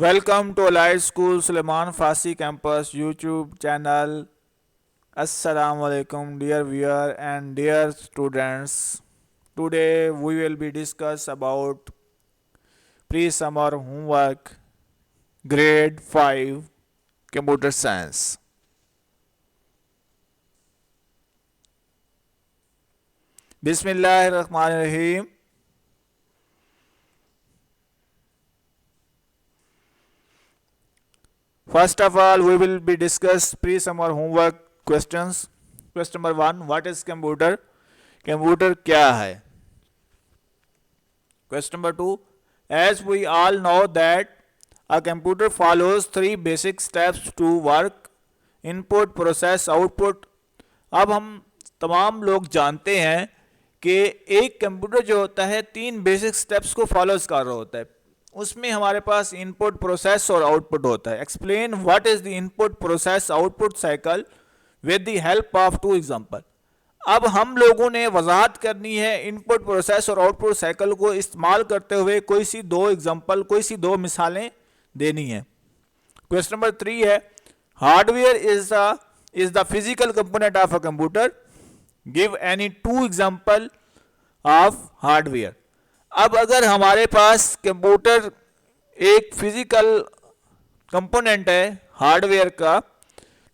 Welcome to Allied School Suleiman Fasi Campus YouTube channel. Assalamu alaikum dear viewer and dear students. Today we will be discuss about pre-summer homework grade 5 computer science. Bismillahirrahmanirrahim. First of all, we will be discuss pre-summer homework questions. Question number 1, what is computer? Computer क्या है? Question number 2, as we all know that a computer follows 3 basic steps to work: input, process, output. अब हम तमाम लोग जानते हैं कि एक कंप्यूटर जो होता है 3 बेसिक स्टेप्स को फॉलोज कर रहा होता है. उसमें हमारे पास इनपुट, प्रोसेस और आउटपुट होता है. Explain what is the input, process, output cycle with the help of 2 example. अब हम लोगों ने वजाहत करनी है इनपुट, प्रोसेस और आउटपुट साइकिल को इस्तेमाल करते हुए कोई सी 2 एग्जांपल, कोई सी 2 मिसालें देनी है. क्वेश्चन नंबर 3 है, hardware is the physical component of a computer. Give any 2 example of hardware. अब अगर हमारे पास कंप्यूटर एक फिजिकल कंपोनेंट है हार्डवेयर का,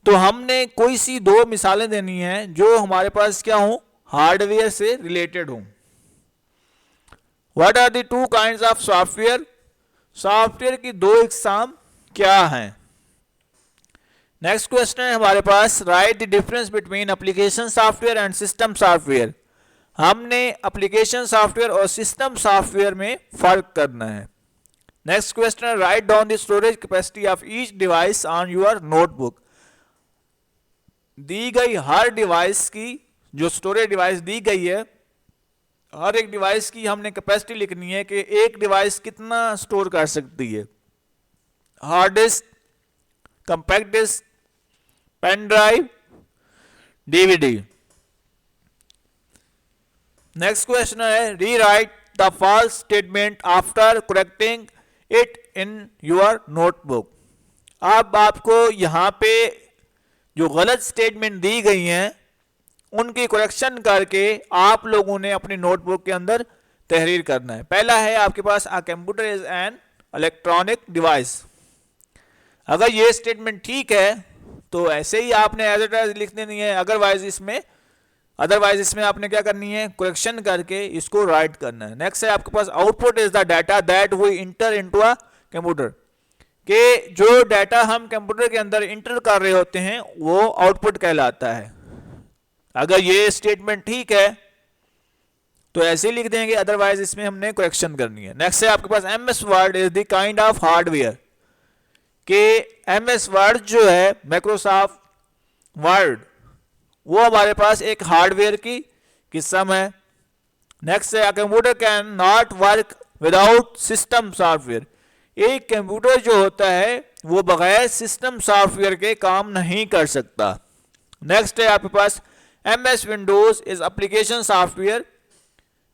तो हमने कोई सी 2 मिसालें देनी हैं जो हमारे पास क्या हो, हार्डवेयर से रिलेटेड हो. What are the 2 kinds of software. Software की 2 इकसाम क्या हैं. नेक्स्ट क्वेश्चन है हमारे पास, write the difference between application software and system software. हमने एप्लीकेशन सॉफ्टवेयर और सिस्टम सॉफ्टवेयर में फर्क करना है. नेक्स्ट क्वेश्चन है, write down the storage capacity of each device on your notebook. दी गई हर डिवाइस की, जो स्टोरेज डिवाइस दी गई है, हर एक डिवाइस की हमने कैपेसिटी लिखनी है कि एक डिवाइस कितना स्टोर कर सकती है. Hard disk, compact disk, pen drive, DVD. Next question है, rewrite the false statement after correcting it in your notebook. अब आपको यहाँ पे जो गलत स्टेटमेंट दी गई हैं उनकी करेक्शन करके आप लोगों ने अपनी नोटबुक के अंदर तहरीर करना है. पहला है आपके पास, a computer is an electronic device. अगर ये स्टेटमेंट ठीक है तो ऐसे ही आपने एज इट इज लिख देनी है. अदरवाइज इसमें आपने क्या करनी है, करेक्शन करके इसको राइट करना है. नेक्स्ट है आपके पास, output is the data that we enter into a computer. कि जो डाटा हम कंप्यूटर के अंदर इंटर कर रहे होते हैं वो आउटपुट कहलाता है. अगर ये स्टेटमेंट ठीक है तो ऐसे ही लिख देंगे, अदरवाइज इसमें हमने करेक्शन करनी है. नेक्स्ट है आपके पास, MS Word is the kind of hardware. कि एमएस वर्ड जो है, माइक्रोसॉफ्ट वर्ड, वो हमारे पास एक हार्डवेयर की किस्म है. नेक्स्ट है, computer can not work without system software. एक कंप्यूटर जो होता है वो बगैर सिस्टम सॉफ्टवेयर के काम नहीं कर सकता. नेक्स्ट है आपके पास, MS Windows is application software.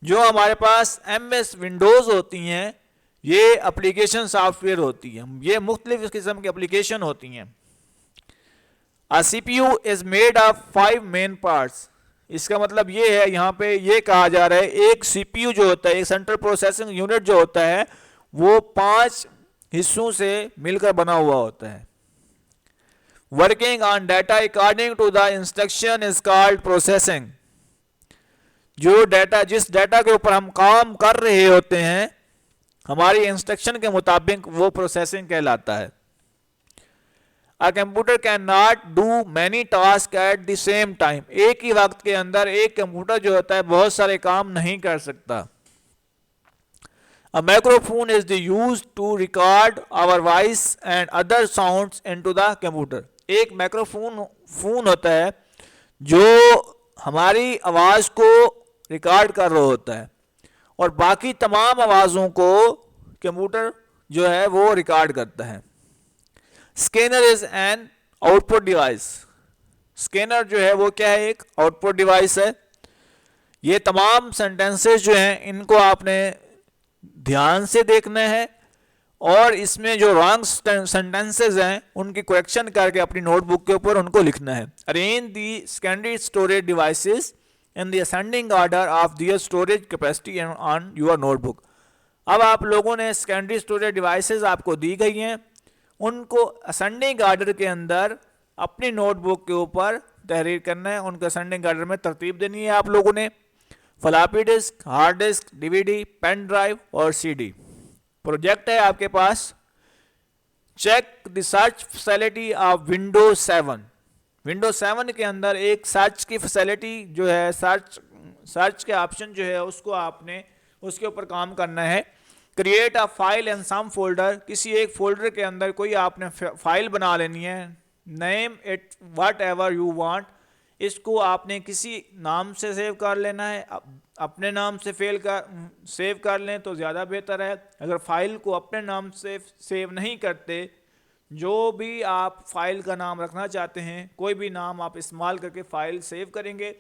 जो हमारे पास एमएस विंडोज होती हैं ये एप्लीकेशन सॉफ्टवेयर होती है. ये मुख्तलिफ किस्म की एप्लीकेशन होती हैं. A CPU is made of 5 main parts. इसका मतलब ये है, यहाँ पे ये कहा जा रहा है, एक CPU जो होता है, एक सेंट्रल प्रोसेसिंग यूनिट जो होता है, वो 5 हिस्सों से मिलकर बना हुआ होता है. Working on data according to the instruction is called processing. जो डाटा, जिस डाटा के ऊपर हम काम कर रहे होते हैं हमारी इंस्ट्रक्शन के मुताबिक, वो प्रोसेसिंग कहलाता है. A computer cannot do many tasks at the same time. एक ही वक्त के अंदर एक कंप्यूटर जो होता है बहुत सारे काम नहीं कर सकता. A microphone is used to record our voice and other sounds into the computer. एक माइक्रोफोन होता है जो हमारी आवाज को रिकॉर्ड कर रहा होता है और बाकी तमाम आवाजों को कंप्यूटर जो है वो रिकॉर्ड करता है. Scanner is an output device. Scanner जो है वो क्या है, एक आउटपुट डिवाइस है. ये तमाम सेंटेंसेस जो हैं इनको आपने ध्यान से देखना है और इसमें जो रॉन्ग सेंटेंसेज हैं उनकी करेक्शन करके अपनी नोटबुक के ऊपर उनको लिखना है। Arrange the secondary storage devices in the ascending order of their storage capacity on your notebook. अब आप लोगों ने सेकेंडरी स्टोरेज डिवाइसेस आपको दी गई हैं, उनको असेंडिंग ऑर्डर के अंदर अपनी नोटबुक के ऊपर तहरीर करना है, उनको असेंडिंग ऑर्डर में तरतीब देनी है आप लोगों ने। Floppy disk, hard disk, DVD, pen drive और सीडी। प्रोजेक्ट है आपके पास check the search facility of Windows 7। Windows 7 के अंदर एक सर्च की फैसिलिटी जो है, सर्च के ऑप्शन जो है उसको आपने उसके ऊपर काम करना है। Create a file in some folder, किसी एक फोल्डर के अंदर कोई आपने फाइल बना लेनी है। Name it what ever you want, इसको आपने किसी नाम से सेव कर लेना है। अपने नाम से सेव कर लें तो ज़्यादा बेहतर है। अगर फाइल को अपने नाम से सेव नहीं करते, जो भी आप फाइल का नाम रखना चाहते हैं, कोई भी नाम आप इस्तेमाल करके फाइल सेव करेंगे।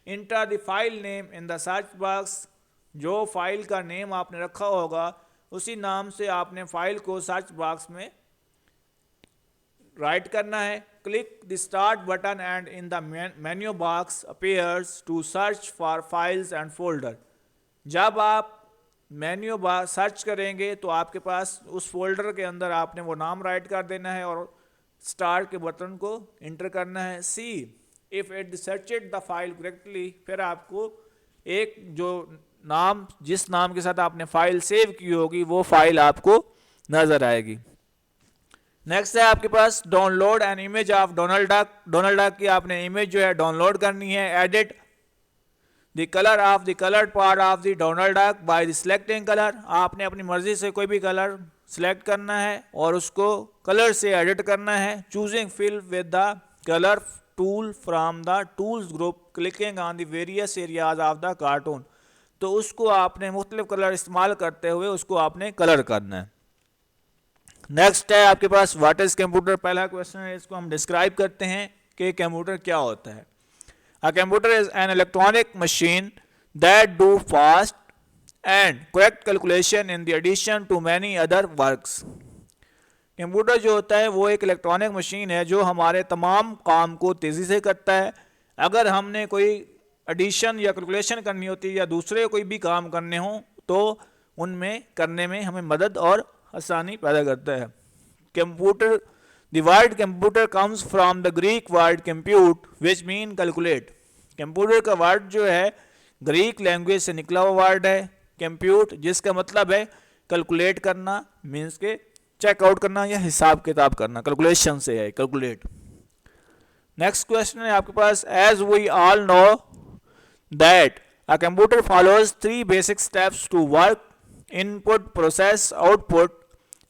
Inter the file name in the search box, जो फाइल का नेम आपने रखा होगा उसी नाम से आपने फाइल को सर्च बॉक्स में राइट करना है। Click the start button and in the menu box appears to search for files and folder. जब आप मेन्यू बॉक्स सर्च करेंगे तो आपके पास उस फोल्डर के अंदर आपने वो नाम राइट कर देना है और स्टार्ट के बटन को इंटर करना है। See if it searched the file correctly, फिर आपको एक जो नाम, जिस नाम के साथ आपने फाइल सेव की होगी वो फाइल आपको नजर आएगी। नेक्स्ट है आपके पास download an image of Donald Duck. Donald Duck की आपने इमेज जो है डाउनलोड करनी है। Edit the colour of the coloured part of the Donald Duck by the selecting colour, आपने अपनी मर्जी से कोई भी कलर सिलेक्ट करना है और उसको कलर से एडिट करना है। Choosing fill with the colour tool from the tools group, clicking on the various areas of the cartoon, तो उसको आपने मुख्तलिफ कलर इस्तेमाल करते हुए उसको आपने कलर करना है। नेक्स्ट है आपके पास व्हाट इज कंप्यूटर। पहला क्वेश्चन है, इसको हम डिस्क्राइब करते हैं कि कंप्यूटर क्या होता है। A computer is an electronic machine that do fast and correct calculation in the addition to many other works. Computer जो होता है वो एक इलेक्ट्रॉनिक मशीन है जो हमारे तमाम काम को तेज़ी से करता है। अगर हमने कोई एडिशन या कैलकुलेशन करनी होती है या दूसरे कोई भी काम करने हो तो उनमें करने में हमें मदद और आसानी पैदा करता है। Computer, the word computer comes from the Greek word compute which mean calculate. Computer का वर्ड जो है ग्रीक लैंग्वेज से निकला हुआ वर्ड है कंप्यूट, जिसका मतलब है कैलकुलेट करना, मीन्स के चेकआउट करना या हिसाब किताब करना, कैलकुलेशन से है कैलकुलेट। नेक्स्ट क्वेश्चन है आपके पास, as we all know that a computer follows 3 basic steps to work, input, process, output.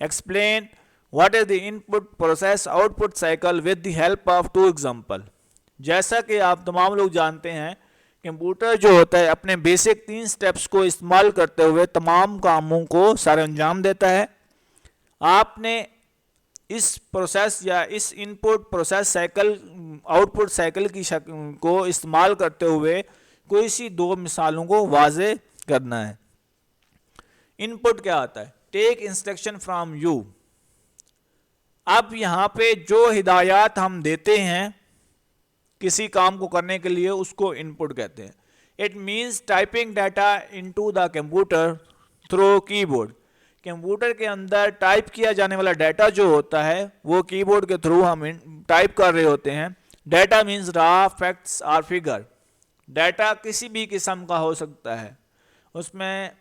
Explain what is the input, process, output cycle with the help of 2 example. जैसा कि आप तमाम लोग जानते हैं कंप्यूटर जो होता है अपने बेसिक 3 स्टेप्स को इस्तेमाल करते हुए तमाम कामों को सर अंजाम देता है। आपने इस प्रोसेस या इस input process cycle output cycle की को इस्तेमाल करते हुए कोई सी 2 मिसालों को वाज़े करना है। इनपुट क्या आता है, टेक इंस्ट्रक्शन फ्रॉम यू। अब यहाँ पे जो हिदायत हम देते हैं किसी काम को करने के लिए उसको इनपुट कहते हैं। It means typing data into the computer through keyboard. Computer के अंदर टाइप किया जाने वाला डाटा जो होता है वो कीबोर्ड के थ्रू हम टाइप कर रहे होते हैं। डाटा मीन्स रॉ फैक्ट्स और फिगर। डाटा किसी भी किस्म का हो सकता है, उसमें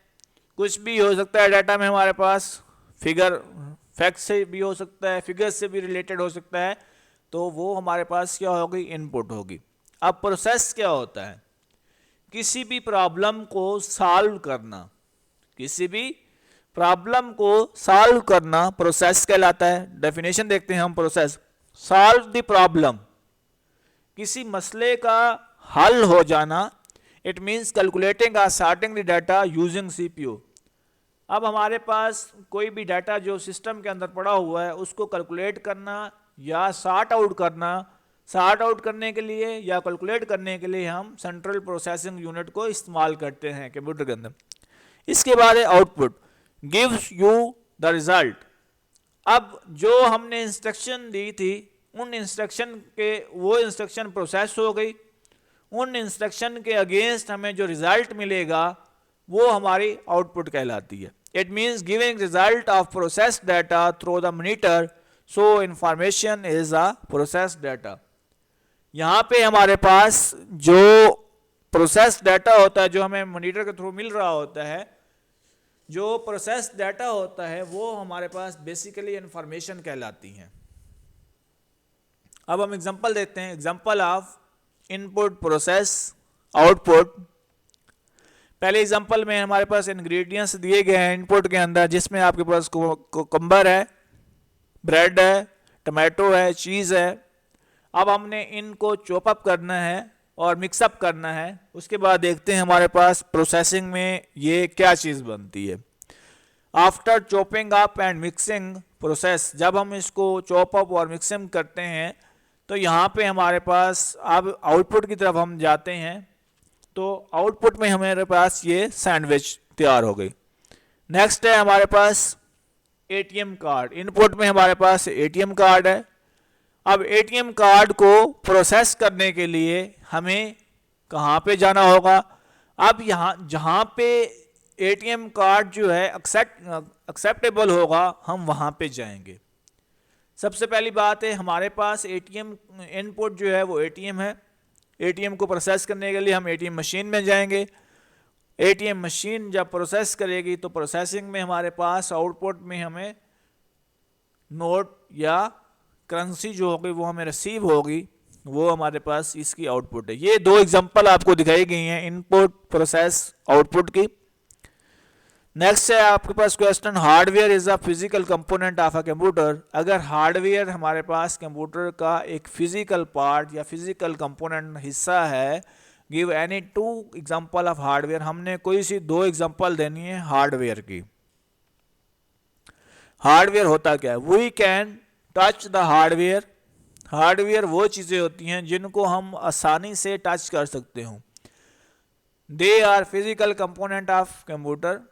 कुछ भी हो सकता है। डाटा में हमारे पास फिगर, फैक्ट से भी हो सकता है, फिगर से भी रिलेटेड हो सकता है, तो वो हमारे पास क्या होगी, इनपुट होगी। अब प्रोसेस क्या होता है, किसी भी प्रॉब्लम को सॉल्व करना, किसी भी प्रॉब्लम को सॉल्व करना प्रोसेस कहलाता है। डेफिनेशन देखते हैं हम प्रोसेस, सॉल्व द प्रॉब्लम, किसी मसले का हल हो जाना। इट मीन्स कैलकुलेटिंग और sorting the data using CPU. अब हमारे पास कोई भी डाटा जो सिस्टम के अंदर पड़ा हुआ है उसको कैलकुलेट करना या सॉर्ट आउट करना। सॉर्ट आउट करने के लिए या कैलकुलेट करने के लिए हम सेंट्रल प्रोसेसिंग यूनिट को इस्तेमाल करते हैं कंप्यूटर के अंदर। इसके बाद है output, gives you the result. अब जो हमने इंस्ट्रक्शन दी थी उन इंस्ट्रक्शन के वो इंस्ट्रक्शन प्रोसेस हो गई, उन इंस्ट्रक्शन के अगेंस्ट हमें जो रिजल्ट मिलेगा वो हमारी आउटपुट कहलाती है। It means giving result of process data through the monitor, so information is a process data. यहाँ पे हमारे पास जो प्रोसेस डाटा होता है जो हमें मॉनिटर के थ्रू मिल रहा होता है, जो प्रोसेस डाटा होता है वो हमारे पास बेसिकली इंफॉर्मेशन कहलाती हैं। अब हम एग्जांपल देते हैं, example of input process output. पहले एग्जांपल में हमारे पास इंग्रेडिएंट्स दिए गए हैं इनपुट के अंदर, जिसमें आपके पास कुकुम्बर है, ब्रेड है, टमाटो है, चीज़ है। अब हमने इनको चॉप अप करना है और मिक्सअप करना है। उसके बाद देखते हैं हमारे पास प्रोसेसिंग में ये क्या चीज़ बनती है। After chopping up and mixing process, जब हम इसको चॉप अप और मिक्सिंग करते हैं तो यहाँ पे हमारे पास अब आउटपुट की तरफ हम जाते हैं, तो आउटपुट में हमारे पास ये सैंडविच तैयार हो गई। नेक्स्ट है हमारे पास एटीएम कार्ड। इनपुट में हमारे पास एटीएम कार्ड है। अब एटीएम कार्ड को प्रोसेस करने के लिए हमें कहाँ पे जाना होगा? अब यहाँ जहाँ पे एटीएम कार्ड जो है एक्सेप्टेबल होगा हम वहाँ पे जाएंगे। सबसे पहली बात है हमारे पास एटीएम इनपुट जो है वो एटीएम है। एटीएम को प्रोसेस करने के लिए हम एटीएम मशीन में जाएंगे। एटीएम मशीन जब प्रोसेस करेगी तो प्रोसेसिंग में हमारे पास आउटपुट में हमें नोट या करेंसी जो होगी वो हमें रिसीव होगी, वो हमारे पास इसकी आउटपुट है। ये दो एग्जांपल आपको दिखाई गई हैं इनपुट प्रोसेस आउटपुट की। नेक्स्ट है आपके पास question, hardware is a physical component of a computer. अगर हार्डवेयर हमारे पास कंप्यूटर का एक फिजिकल पार्ट या फिजिकल कंपोनेंट हिस्सा है, give any two example of hardware. हमने कोई सी दो एग्जांपल देनी है हार्डवेयर की। हार्डवेयर होता क्या है? We can touch the hardware. Hardware वो चीज़ें होती हैं जिनको हम आसानी से टच कर सकते हो। They are physical component of computer.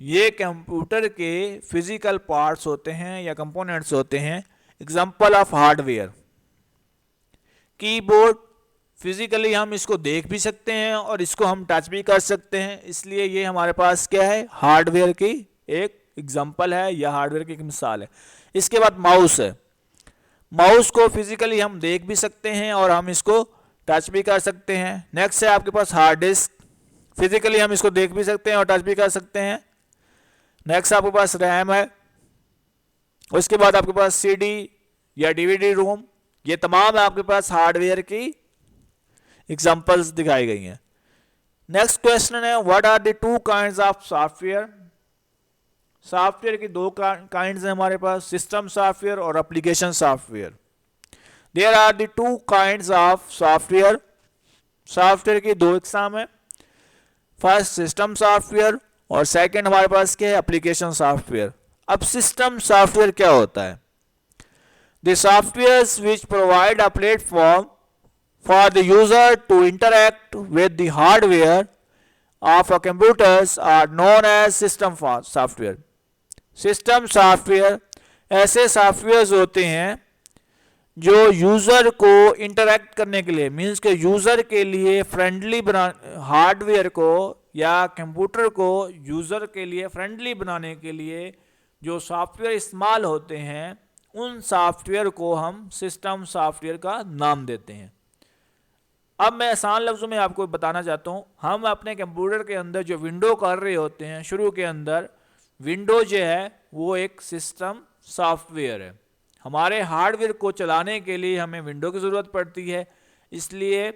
ये कंप्यूटर के फिजिकल पार्ट्स होते हैं या कंपोनेंट्स होते हैं। Example of hardware, keyboard. Physically हम इसको देख भी सकते हैं और इसको हम टच भी कर सकते हैं, इसलिए ये हमारे पास क्या है? हार्डवेयर की एक एग्जांपल है या हार्डवेयर की एक मिसाल है। इसके बाद माउस है। माउस को फिजिकली हम देख भी सकते हैं और हम इसको टच भी कर सकते हैं। नेक्स्ट है आपके पास हार्ड डिस्क। फिजिकली हम इसको देख भी सकते हैं और टच भी कर सकते हैं। नेक्स्ट आपके पास रैम है। उसके बाद आपके पास सीडी या डीवीडी रोम। ये तमाम आपके पास हार्डवेयर की एग्जांपल्स दिखाई गई हैं। नेक्स्ट क्वेश्चन है, what are the two kinds of software. Software की दो काइंड्स हैं हमारे पास, सिस्टम सॉफ्टवेयर और application software. There are the two kinds of software. Software की दो इकसाम है, फर्स्ट सिस्टम सॉफ्टवेयर और सेकंड हमारे पास क्या है? Application software. अब सिस्टम सॉफ्टवेयर क्या होता है? The softwares which provide a platform for the user to interact with the hardware of a computers are known as system software. System software ऐसे सॉफ्टवेयर्स होते हैं जो यूज़र को इंटरैक्ट करने के लिए, मीन्स के यूज़र के लिए फ्रेंडली बना, हार्डवेयर को या कंप्यूटर को यूज़र के लिए फ्रेंडली बनाने के लिए जो सॉफ्टवेयर इस्तेमाल होते हैं, उन सॉफ्टवेयर को हम सिस्टम सॉफ्टवेयर का नाम देते हैं। अब मैं आसान लफ्ज़ों में आपको बताना चाहता हूँ, हम अपने कंप्यूटर के अंदर जो विंडो कर रहे होते हैं, शुरू के अंदर विंडो जो है वो एक सिस्टम सॉफ्टवेयर है। हमारे हार्डवेयर को चलाने के लिए हमें विंडो की ज़रूरत पड़ती है, इसलिए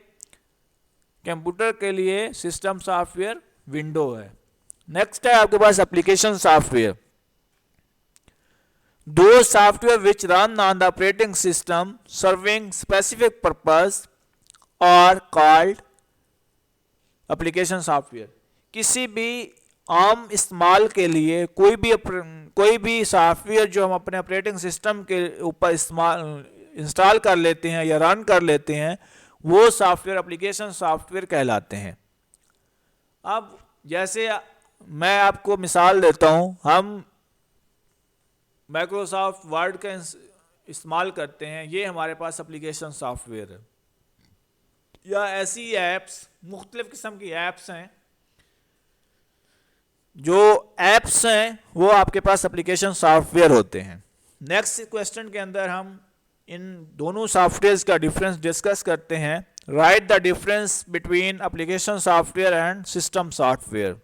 कंप्यूटर के लिए सिस्टम सॉफ्टवेयर विंडो है। नेक्स्ट है आपके पास एप्लीकेशन सॉफ्टवेयर। दो software which run on the operating system serving specific purpose और कॉल्ड एप्लीकेशन सॉफ्टवेयर। किसी भी आम इस्तेमाल के लिए कोई भी सॉफ्टवेयर जो हम अपने ऑपरेटिंग सिस्टम के ऊपर इंस्टॉल कर लेते हैं या रन कर लेते हैं, वो सॉफ्टवेयर एप्लीकेशन सॉफ्टवेयर कहलाते हैं। अब जैसे मैं आपको मिसाल देता हूँ, हम माइक्रोसॉफ्ट वर्ड का इस्तेमाल करते हैं, ये हमारे पास एप्लीकेशन सॉफ्टवेयर है। या ऐसी ऐप्स, मुख्तलिफ किस्म की ऐप्स हैं, जो ऐप्स हैं वो आपके पास एप्लीकेशन सॉफ्टवेयर होते हैं। नेक्स्ट क्वेश्चन के अंदर हम इन दोनों सॉफ्टवेयर का डिफरेंस डिस्कस करते हैं। Right the difference between application software and system software.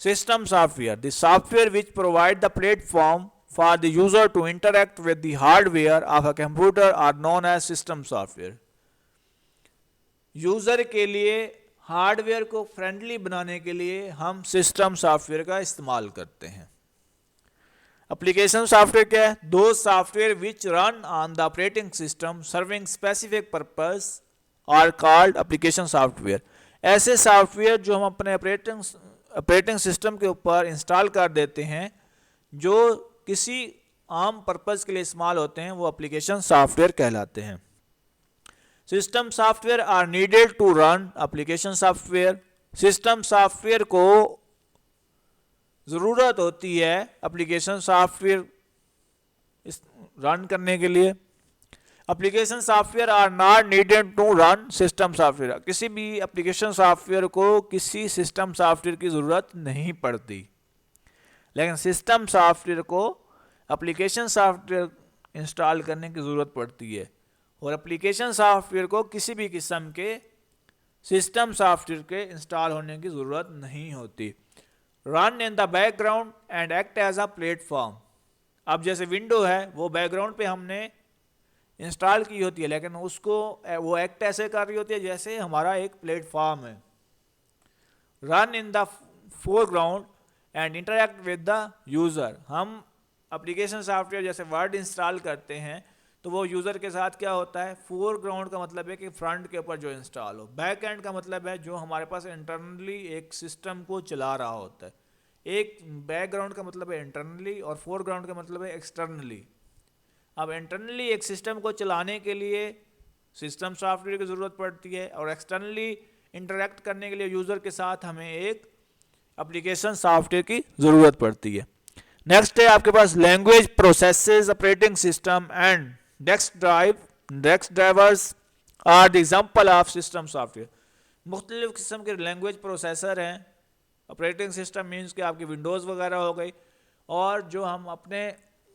System software, the software which provide the platform for the user to interact with the hardware of a computer are known as system software. User के लिए hardware को friendly बनाने के लिए हम system software का इस्तेमाल करते हैं। एप्लीकेशन सॉफ्टवेयर क्या है? The software which run on the operating system serving specific purpose are called application software. ऐसे सॉफ्टवेयर जो हम अपने ऑपरेटिंग सिस्टम के ऊपर इंस्टॉल कर देते हैं, जो किसी आम पर्पस के लिए इस्तेमाल होते हैं, वो एप्लीकेशन सॉफ्टवेयर कहलाते हैं। System software are needed to run application software. System software को ज़रूरत होती है एप्लीकेशन सॉफ्टवेयर रन करने के लिए। Application software are not needed to run system software. किसी भी एप्लीकेशन सॉफ्टवेयर को किसी सिस्टम सॉफ्टवेयर की ज़रूरत नहीं पड़ती, लेकिन सिस्टम सॉफ्टवेयर को एप्लीकेशन सॉफ्टवेयर इंस्टॉल करने की ज़रूरत पड़ती है, और एप्लीकेशन सॉफ्टवेयर को किसी भी किस्म के सिस्टम सॉफ्टवेयर के इंस्टॉल होने की ज़रूरत नहीं होती। Run in the background and act as a platform. अब जैसे विंडो है, वो बैकग्राउंड पे हमने इंस्टॉल की होती है, लेकिन उसको वो एक्ट ऐसे कर रही होती है जैसे हमारा एक प्लेटफॉर्म है। Run in the foreground and interact with the user. हम एप्लीकेशन सॉफ्टवेयर जैसे वर्ड इंस्टॉल करते हैं, तो वो यूज़र के साथ क्या होता है? फोरग्राउंड का मतलब है कि फ्रंट के ऊपर जो इंस्टॉल हो। बैक एंड का मतलब है जो हमारे पास इंटरनली एक सिस्टम को चला रहा होता है। एक बैकग्राउंड का मतलब है इंटरनली, और फोरग्राउंड का मतलब है एक्सटर्नली। अब इंटरनली एक सिस्टम को चलाने के लिए सिस्टम सॉफ्टवेयर की ज़रूरत पड़ती है, और एक्सटर्नली इंटरेक्ट करने के लिए यूज़र के साथ हमें एक एप्लीकेशन सॉफ्टवेयर की ज़रूरत पड़ती है। नेक्स्ट है आपके पास language processes operating system and desk drivers are the example of system software. मुख्तलिफ किस्म के लैंग्वेज प्रोसेसर हैं। ऑपरेटिंग सिस्टम मीन्स कि आपकी विंडोज़ वगैरह हो गई, और जो हम अपने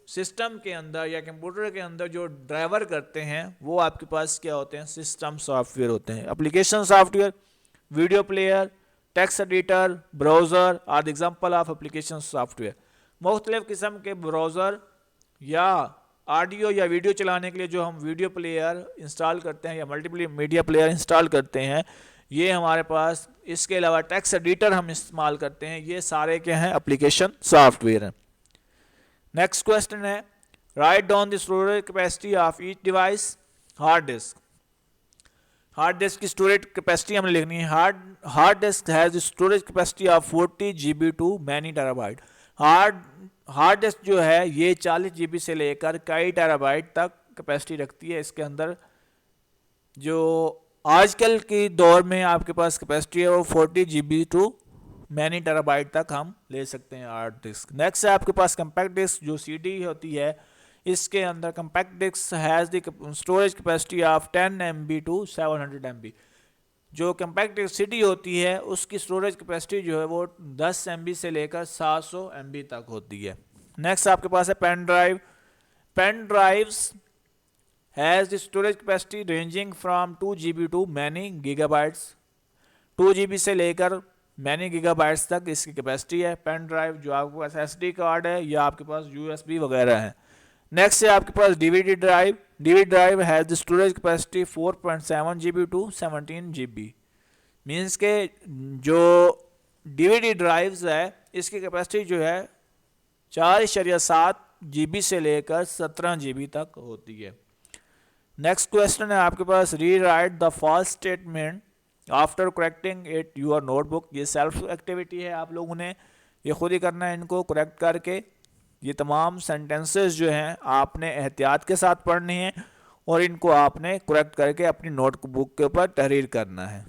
सिस्टम के अंदर या कंप्यूटर के अंदर जो ड्राइवर करते हैं, वो आपके पास क्या होते हैं? सिस्टम सॉफ्टवेयर होते हैं। Application software, video player, text editor, browser are the example of application software. मुख्तलिफ किस्म के ब्राउज़र या ऑडियो या वीडियो चलाने के लिए जो हम वीडियो प्लेयर इंस्टॉल करते हैं या मल्टीपल मीडिया प्लेयर इंस्टॉल करते हैं, ये हमारे पास, इसके अलावा टेक्स्ट एडिटर हम इस्तेमाल करते हैं, ये सारे क्या हैं? एप्लीकेशन सॉफ्टवेयर हैं। नेक्स्ट क्वेश्चन है, write down the storage capacity of each device. Hard disk. Hard disk की स्टोरेज कैपेसिटी हमें लिखनी है। Hard disk has storage capacity of 40 GB to many terabyte. Hard disk जो है ये 40 GB से लेकर कई टेराबाइट तक कैपेसिटी रखती है। इसके अंदर जो आजकल के दौर में आपके पास कैपेसिटी है वो 40 GB टू मैनी टेराबाइट तक हम ले सकते हैं हार्ड डिस्क। नेक्स्ट है आपके पास कंपैक्ट डिस्क, जो CD होती है, इसके अंदर compact disc has the storage capacity of 10 MB to 700 MB। जो कंपैक्ट डिस्क CD होती है, उसकी स्टोरेज कैपेसिटी जो है वो 10 MB से लेकर 700 MB तक होती है। नेक्स्ट आपके पास है pen drive. Pen drives has the storage capacity ranging from 2 GB to many gigabytes. 2 GB से लेकर मैनी गीगाबाइट्स तक इसकी कैपेसिटी है। पेन ड्राइव जो आपके पास SD कार्ड है या आपके पास USB वगैरह है। नेक्स्ट है आपके पास DVD drive. DVD drive has the storage capacity 4.7 GB to 17 GB। Means के जो DVD ड्राइव्स है, इसकी कैपेसिटी जो है 4.7 GB से लेकर 17 GB तक होती है। नेक्स्ट क्वेश्चन है आपके पास, rewrite the false statement after correcting it your notebook. ये सेल्फ एक्टिविटी है, आप लोगों ने ये खुद ही करना है। इनको करेक्ट करके ये तमाम सेंटेंसेस जो हैं आपने एहतियात के साथ पढ़नी है, और इनको आपने करेक्ट करके अपनी नोटबुक के ऊपर तहरीर करना है।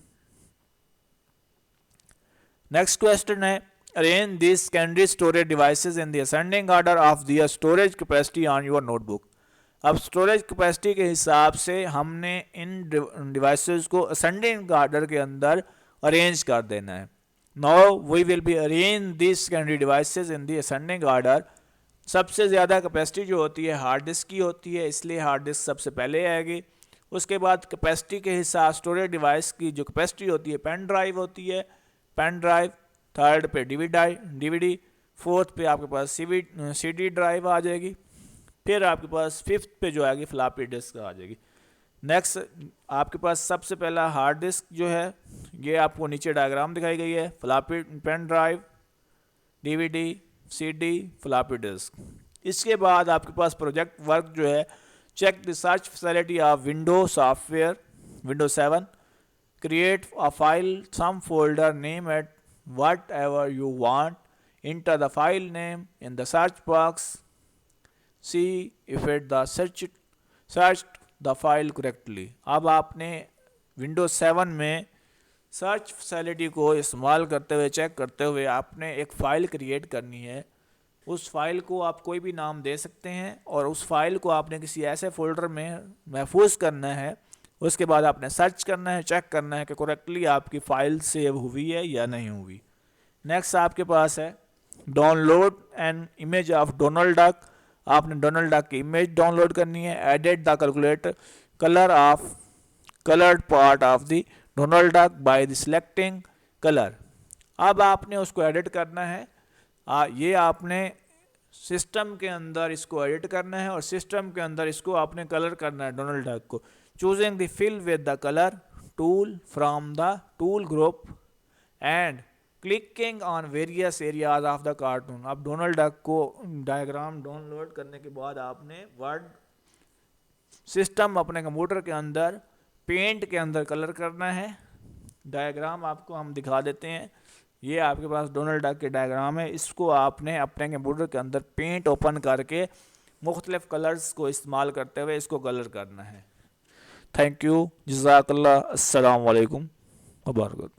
नेक्स्ट क्वेश्चन है, arrange these secondary storage devices in the ascending order of their storage capacity on your notebook. अब स्टोरेज कैपेसिटी के हिसाब से हमने इन डिवाइसेस को असेंडिंग ऑर्डर के अंदर अरेंज कर देना है. Now we will be arrange this secondary devices in the ascending order. सबसे ज़्यादा कैपेसिटी जो होती है हार्ड डिस्क की होती है, इसलिए हार्ड डिस्क सबसे पहले आएगी. उसके बाद कैपेसिटी के हिसाब स्टोरेज डिवाइस की जो कैपेसिटी होती है पेन ड्राइव होती है, पेन ड्राइव. थर्ड पे डीवीडी. फोर्थ पे आपके पास सीडी ड्राइव आ जाएगी. फिर आपके पास फिफ्थ पे जो आएगी फ्लॉपी डिस्क आ जाएगी. नेक्स्ट आपके पास सबसे पहला हार्ड डिस्क जो है, ये आपको नीचे डायग्राम दिखाई गई है. Floppy pen drive, DVD, CD, floppy disk. इसके बाद आपके पास प्रोजेक्ट वर्क जो है, check the search facility of window software, window 7. Create a file some folder name at whatever you want. Enter the file name in the search box. See if it the searched the file correctly. अब आपने Windows 7 में search facility को इस्तेमाल करते हुए check करते हुए आपने एक फ़ाइल क्रिएट करनी है. उस फाइल को आप कोई भी नाम दे सकते हैं और उस फाइल को आपने किसी ऐसे फोल्डर में महफूज करना है. उसके बाद आपने सर्च करना है, चेक करना है कि करेक्टली आपकी फ़ाइल सेव हुई है या नहीं हुई. नेक्स्ट आपके पास है download an image of Donald duck. आपने डोनाल्ड डक की इमेज डाउनलोड करनी है. Edit the calculate colour of coloured part of the Donald Duck by the selecting colour. अब आपने उसको एडिट करना है. ये आपने सिस्टम के अंदर इसको एडिट करना है और सिस्टम के अंदर इसको आपने कलर करना है डोनाल्ड डक को. Choosing the fill with the colour tool from the tool group and clicking on various areas of the cartoon. अब डोनाल्ड डक को डायग्राम डाउनलोड करने के बाद आपने वर्ड सिस्टम अपने कंप्यूटर के अंदर पेंट के अंदर कलर करना है. डायग्राम आपको हम दिखा देते हैं. ये आपके पास डोनाल्ड डक के डायग्राम है. इसको आपने अपने कंप्यूटर के अंदर पेंट ओपन करके मुख्तलिफ कलर्स को इस्तेमाल करते हुए इसको कलर करना है. थैंक यू, जज़ाकल्लाह, अस्सलाम वालेकुम व बरकातहू.